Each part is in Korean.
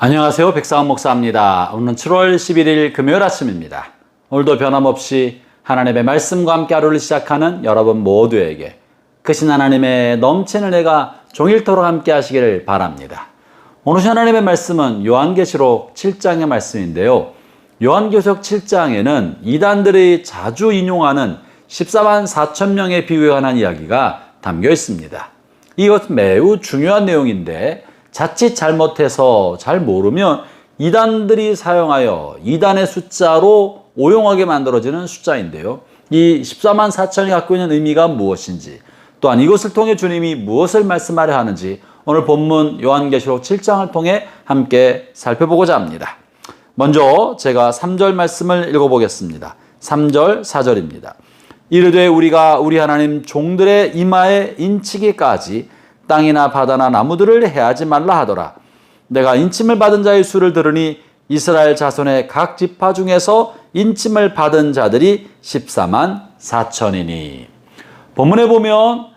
안녕하세요. 백상원 목사입니다. 오늘은 7월 11일 금요일 아침입니다. 오늘도 변함없이 하나님의 말씀과 함께 하루를 시작하는 여러분 모두에게 크신 하나님의 넘치는 은혜가 종일토록 함께 하시기를 바랍니다. 오늘 하나님의 말씀은 요한계시록 7장의 말씀인데요. 요한계시록 7장에는 이단들이 자주 인용하는 14만 4천 명의 비유에 관한 이야기가 담겨 있습니다. 이것은 매우 중요한 내용인데 자칫 잘못해서 잘 모르면 이단들이 사용하여 이단의 숫자로 오용하게 만들어지는 숫자인데요. 이 14만 4천이 갖고 있는 의미가 무엇인지, 또한 이것을 통해 주님이 무엇을 말씀하려 하는지 오늘 본문 요한계시록 7장을 통해 함께 살펴보고자 합니다. 먼저 제가 3절 말씀을 읽어보겠습니다. 3절 4절입니다. 이르되 우리가 우리 하나님 종들의 이마에 인치기까지 땅이나 바다나 나무들을 해하지 말라 하더라. 내가 인침을 받은 자의 수를 들으니 이스라엘 자손의 각 지파 중에서 인침을 받은 자들이 14만 4천이니. 본문에 보면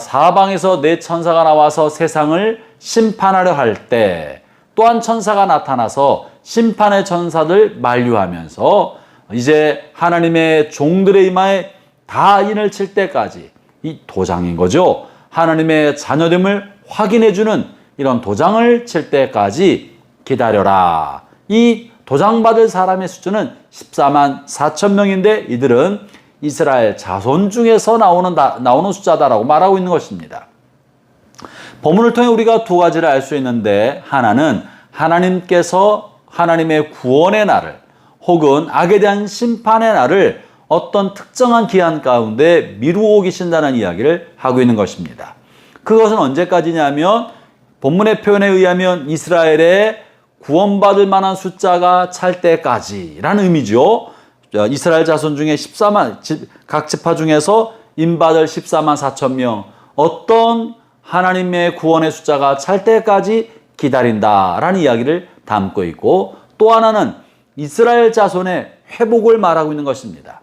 사방에서 네 천사가 나와서 세상을 심판하려 할 때 또한 천사가 나타나서 심판의 천사들 만류하면서 이제 하나님의 종들의 이마에 다 인을 칠 때까지, 이 도장인 거죠. 하나님의 자녀됨을 확인해주는 이런 도장을 칠 때까지 기다려라. 이 도장받을 사람의 수준은 14만 4천 명인데 이들은 이스라엘 자손 중에서 나오는 숫자다라고 말하고 있는 것입니다. 본문을 통해 우리가 두 가지를 알 수 있는데, 하나는 하나님께서 하나님의 구원의 날을 혹은 악에 대한 심판의 날을 어떤 특정한 기한 가운데 미루고 계신다는 이야기를 하고 있는 것입니다. 그것은 언제까지냐면 본문의 표현에 의하면 이스라엘의 구원받을 만한 숫자가 찰 때까지라는 의미죠. 이스라엘 자손 중에 14만, 각 지파 중에서 인받을 14만 4천 명, 어떤 하나님의 구원의 숫자가 찰 때까지 기다린다라는 이야기를 담고 있고, 또 하나는 이스라엘 자손의 회복을 말하고 있는 것입니다.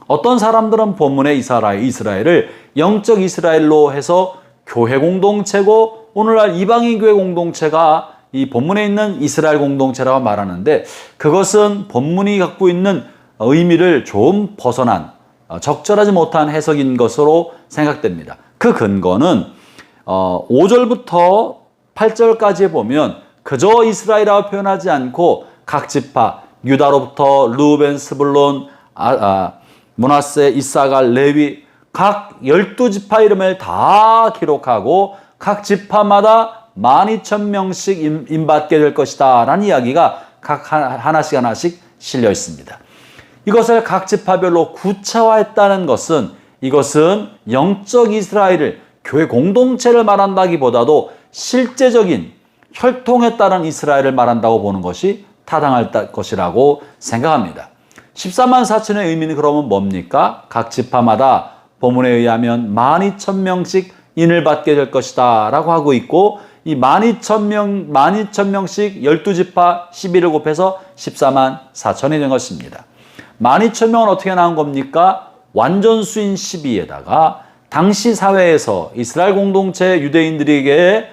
어떤 사람들은 본문의 이스라엘을 영적 이스라엘로 해서 교회 공동체고, 오늘날 이방인 교회 공동체가 이 본문에 있는 이스라엘 공동체라고 말하는데, 그것은 본문이 갖고 있는 의미를 좀 벗어난 적절하지 못한 해석인 것으로 생각됩니다. 그 근거는 5절부터 8절까지 보면 그저 이스라엘이라고 표현하지 않고 각 지파, 유다로부터 루벤, 스불론, 므낫세, 이사갈, 레위 각 12지파 이름을 다 기록하고 각 지파마다 12,000명씩 인받게 될 것이다 라는 이야기가 각 하나씩 실려 있습니다. 이것을 각 지파별로 구체화했다는 것은, 이것은 영적 이스라엘을, 교회 공동체를 말한다기보다도 실제적인 혈통에 따른 이스라엘을 말한다고 보는 것이 타당할 것이라고 생각합니다. 14만 4천의 의미는 그러면 뭡니까? 각 지파마다 본문에 의하면 12,000명씩 인을 받게 될 것이다 라고 하고 있고, 이 12,000명씩 12지파 11을 곱해서 14만 4천이 된 것입니다. 12,000명은 어떻게 나온 겁니까? 완전수인 12에다가 당시 사회에서 이스라엘 공동체 유대인들에게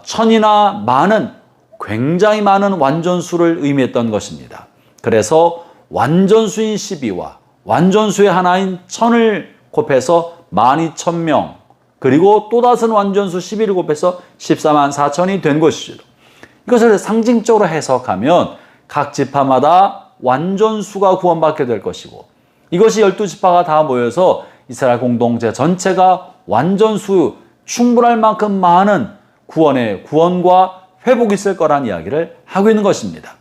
천이나 많은, 굉장히 많은 완전수를 의미했던 것입니다. 그래서 완전수인 12와 완전수의 하나인 천을 곱해서 12,000명, 그리고 또 다른 완전수 11을 곱해서 14만 4천이 된 것이죠. 이것을 상징적으로 해석하면 각 지파마다 완전수가 구원받게 될 것이고, 이것이 12지파가 다 모여서 이스라엘 공동체 전체가 완전수, 충분할 만큼 많은 구원과 회복이 있을 거란 이야기를 하고 있는 것입니다.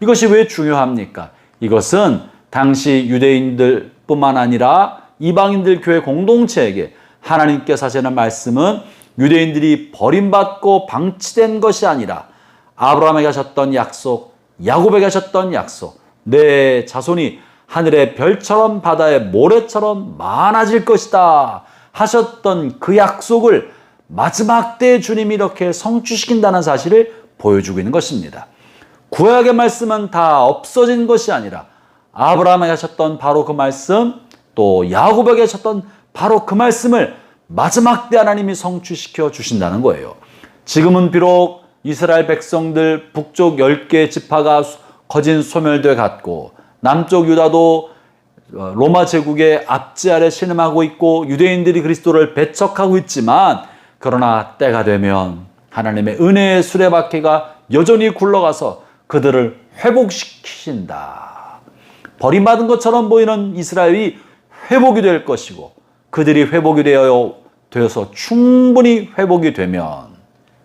이것이 왜 중요합니까? 이것은 당시 유대인들뿐만 아니라 이방인들 교회 공동체에게 하나님께서 하시는 말씀은 유대인들이 버림받고 방치된 것이 아니라 아브라함에게 하셨던 약속, 야곱에게 하셨던 약속, 내 자손이 하늘의 별처럼 바다의 모래처럼 많아질 것이다 하셨던 그 약속을 마지막 때 주님이 이렇게 성취시킨다는 사실을 보여주고 있는 것입니다. 구약의 말씀은 다 없어진 것이 아니라 아브라함에게 하셨던 바로 그 말씀, 또 야곱에게 하셨던 바로 그 말씀을 마지막 때 하나님이 성취시켜 주신다는 거예요. 지금은 비록 이스라엘 백성들 북쪽 10개 지파가 거진 소멸돼 갔고, 남쪽 유다도 로마 제국의 압제 아래 신음하고 있고 유대인들이 그리스도를 배척하고 있지만, 그러나 때가 되면 하나님의 은혜의 수레바퀴가 여전히 굴러가서 그들을 회복시키신다. 버림받은 것처럼 보이는 이스라엘이 회복이 될 것이고, 그들이 회복이 되어서 충분히 회복이 되면,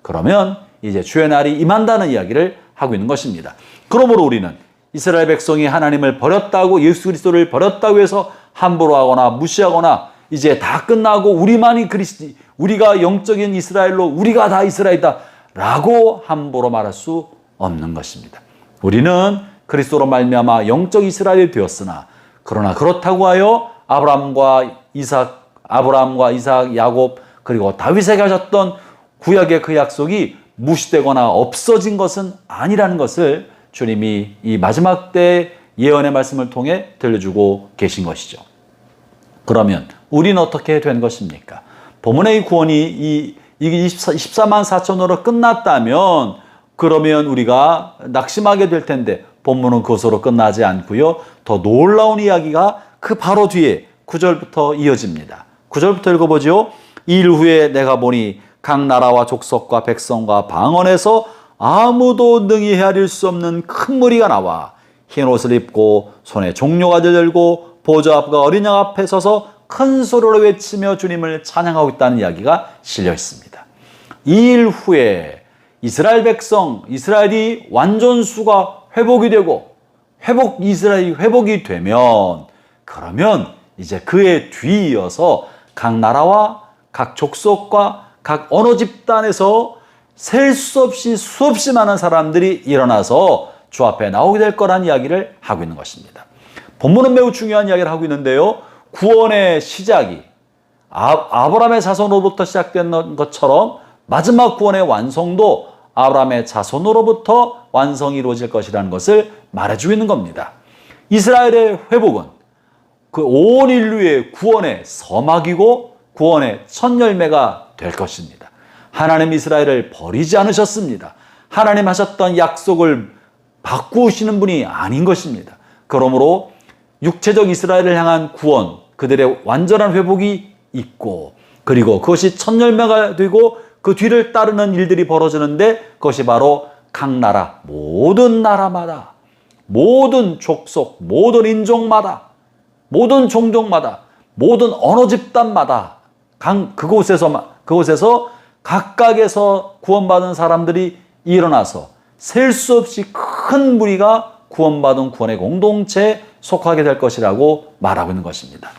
그러면 이제 주의 날이 임한다는 이야기를 하고 있는 것입니다. 그러므로 우리는 이스라엘 백성이 하나님을 버렸다고, 예수 그리스도를 버렸다고 해서 함부로 하거나 무시하거나 이제 다 끝나고 우리가 영적인 이스라엘로, 우리가 다 이스라엘이다 라고 함부로 말할 수 없는 것입니다. 우리는 그리스도로 말미암아 영적 이스라엘이 되었으나, 그러나 그렇다고 하여 아브라함과 이삭, 야곱, 그리고 다윗에게 하셨던 구약의 그 약속이 무시되거나 없어진 것은 아니라는 것을 주님이 이 마지막 때 예언의 말씀을 통해 들려주고 계신 것이죠. 그러면 우리는 어떻게 된 것입니까? 본문의 구원이 24만 4천으로 끝났다면, 그러면 우리가 낙심하게 될 텐데, 본문은 그것으로 끝나지 않고요, 더 놀라운 이야기가 그 바로 뒤에 9절부터 이어집니다. 9절부터 읽어보죠. 이 일 후에 내가 보니 각 나라와 족속과 백성과 방언에서 아무도 능히 헤아릴 수 없는 큰 무리가 나와 흰 옷을 입고 손에 종려가지를 들고 보좌 앞과 어린 양 앞에 서서 큰 소리로 외치며 주님을 찬양하고 있다는 이야기가 실려 있습니다. 이 일 후에 이스라엘 백성, 이스라엘이 완전수가 회복이 되고 이스라엘이 회복이 되면, 그러면 이제 그의 뒤이어서 각 나라와 각 족속과 각 언어 집단에서 셀 수 없이 수없이 많은 사람들이 일어나서 주 앞에 나오게 될 거란 이야기를 하고 있는 것입니다. 본문은 매우 중요한 이야기를 하고 있는데요, 구원의 시작이 아브라함의 자손으로부터 시작된 것처럼 마지막 구원의 완성도 아브라함의 자손으로부터 완성이 이루어질 것이라는 것을 말해주고 있는 겁니다. 이스라엘의 회복은 그 온 인류의 구원의 서막이고 구원의 첫 열매가 될 것입니다. 하나님 이스라엘을 버리지 않으셨습니다. 하나님 하셨던 약속을 바꾸시는 분이 아닌 것입니다. 그러므로 육체적 이스라엘을 향한 구원, 그들의 완전한 회복이 있고, 그리고 그것이 첫 열매가 되고 그 뒤를 따르는 일들이 벌어지는데, 그것이 바로 각 나라, 모든 나라마다, 모든 족속, 모든 인종마다, 모든 종족마다, 모든 언어 집단마다 그곳에서 각각에서 구원받은 사람들이 일어나서 셀 수 없이 큰 무리가 구원받은 구원의 공동체에 속하게 될 것이라고 말하고 있는 것입니다.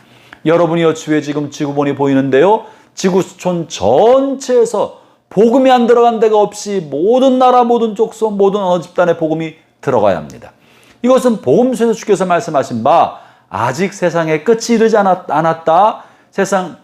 여러분이 주위에 지금 지구본이 보이는데요, 지구촌 전체에서 복음이 안 들어간 데가 없이 모든 나라, 모든 족속, 모든 언어 집단의 복음이 들어가야 합니다. 이것은 복음서에서 주께서 말씀하신 바, 아직 세상의 끝이 이르지 않았다. 세상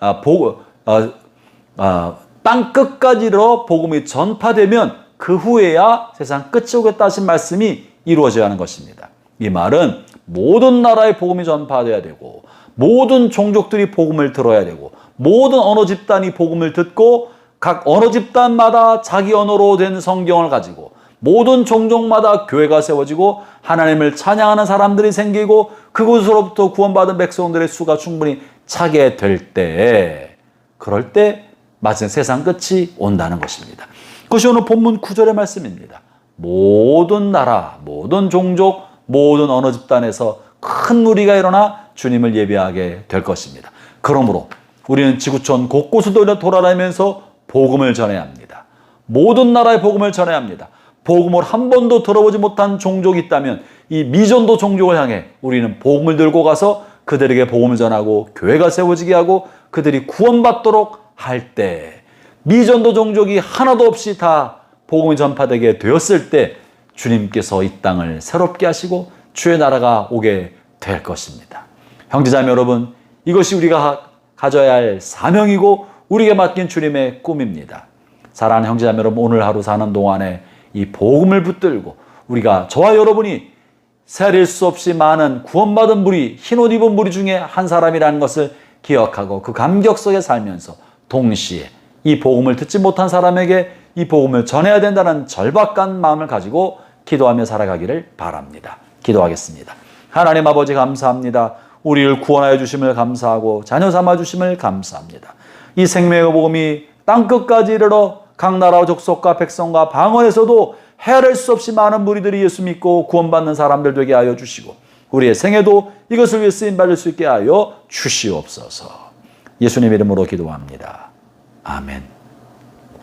땅 끝까지로 복음이 전파되면 그 후에야 세상 끝이 오겠다 하신 말씀이 이루어져야 하는 것입니다. 이 말은 모든 나라의 복음이 전파되어야 되고, 모든 종족들이 복음을 들어야 되고, 모든 언어 집단이 복음을 듣고, 각 언어 집단마다 자기 언어로 된 성경을 가지고 모든 종족마다 교회가 세워지고 하나님을 찬양하는 사람들이 생기고, 그곳으로부터 구원받은 백성들의 수가 충분히 차게 될 때, 그럴 때 마침 세상 끝이 온다는 것입니다. 그것이 오늘 본문 9절의 말씀입니다. 모든 나라, 모든 종족, 모든 언어 집단에서 큰 무리가 일어나 주님을 예배하게 될 것입니다. 그러므로 우리는 지구촌 곳곳을 돌아다니면서 복음을 전해야 합니다. 모든 나라의 복음을 전해야 합니다. 복음을 한 번도 들어보지 못한 종족이 있다면 이 미전도 종족을 향해 우리는 복음을 들고 가서 그들에게 복음을 전하고 교회가 세워지게 하고 그들이 구원받도록 할 때, 미전도 종족이 하나도 없이 다 복음이 전파되게 되었을 때 주님께서 이 땅을 새롭게 하시고 주의 나라가 오게 될 것입니다. 형제자매 여러분, 이것이 우리가 가져야 할 사명이고 우리에게 맡긴 주님의 꿈입니다. 사랑하는 형제자매 여러분, 오늘 하루 사는 동안에 이 복음을 붙들고 우리가, 저와 여러분이 세릴 수 없이 많은 구원받은 무리, 흰옷 입은 무리 중에 한 사람이라는 것을 기억하고 그 감격 속에 살면서 동시에 이 복음을 듣지 못한 사람에게 이 복음을 전해야 된다는 절박한 마음을 가지고 기도하며 살아가기를 바랍니다. 기도하겠습니다. 하나님 아버지 감사합니다. 우리를 구원하여 주심을 감사하고 자녀 삼아 주심을 감사합니다. 이 생명의 복음이 땅끝까지 이르러 각 나라 족속과 백성과 방언에서도 헤아릴 수 없이 많은 무리들이 예수 믿고 구원받는 사람들 되게 하여 주시고 우리의 생애도 이것을 위해 쓰임받을 수 있게 하여 주시옵소서. 예수님 이름으로 기도합니다. 아멘.